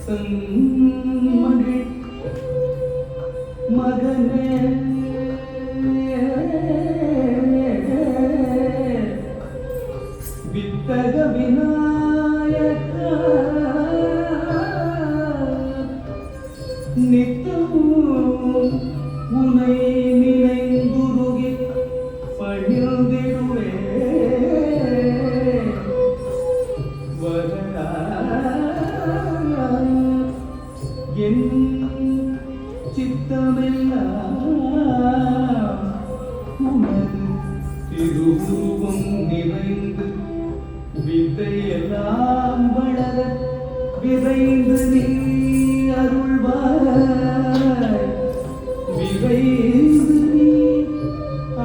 மகிழ் மகனே வித்தக விநாயக நித்தம் உனை நினைந்துருகி பணிந்திடுவே என் சித்தமெல்லாம் உனது திருவுருவம் நிறைந்து வித்தையெல்லாம் வளர விரைந்து நீ அருள்வாய் விரைந்து நீ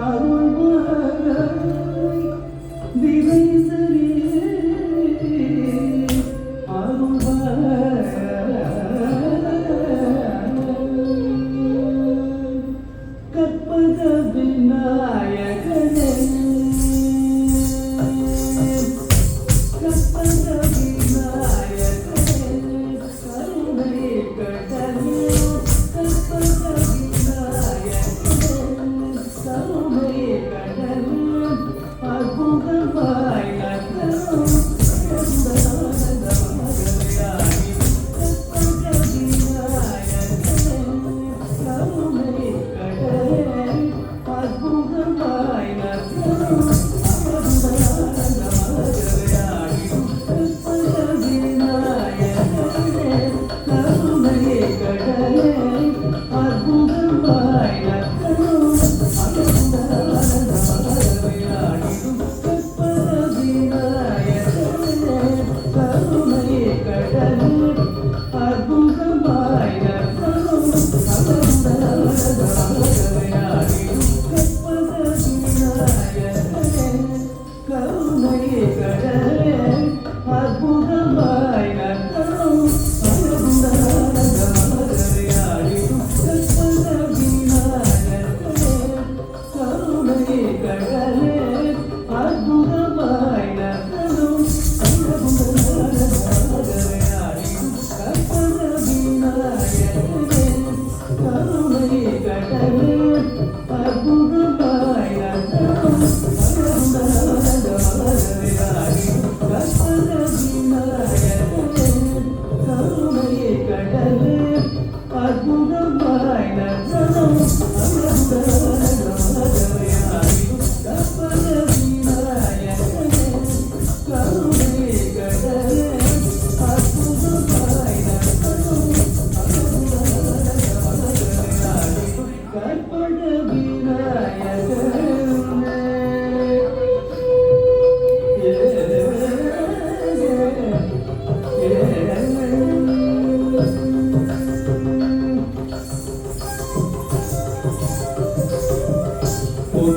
அருள்வாய் விரைந்து நீ கற்பக விநாயகனே கற்பக விநாயகனே கருணை கடலே கற்பக விநாயகனே கருணை கடலே அற்புதமாய் நகரும்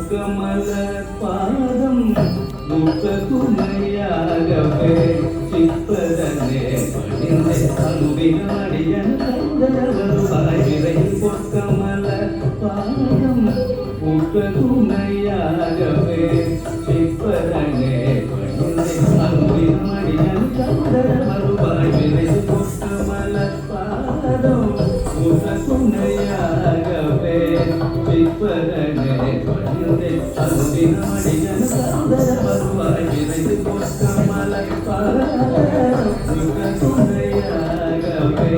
கமல பாதம் முக துணையாகவே சிப்பதனே பணிந்தே அனுவின அடியன் வருவாய் விரை பொற்கமல பாதம் முக துணையாகவே சிப்பதனே பணிந்தே அனுவின அடியன் வருவாய் விரை பொற்கமல பாதம் முக துணையாகவே சிப்பதனே அருதினாடியன் சந்தர வருவாய் விரைந்து பொற்கமலை துணையாகவே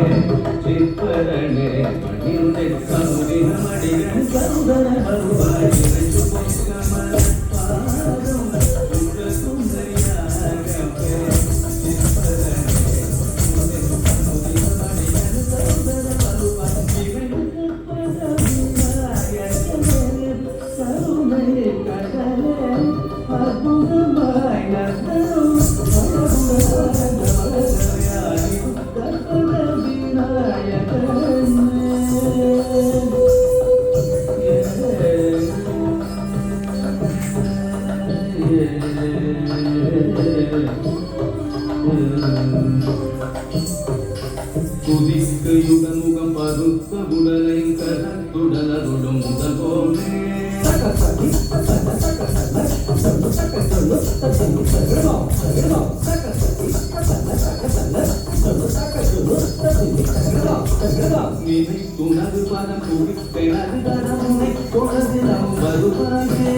சிற்பரனே பணிந்தே அருதினாடியன் சந்தர வருவாய் விரைந்து பொற்கமலை குதிக்கு யுகமுகம் பருத்த உடலை கரத்துடலருடும் முதல் போலே நினைத்துணது பதம் குடிப்பெனது தரம் உன்னை தொடர்ந்து நாம் வருவாயே.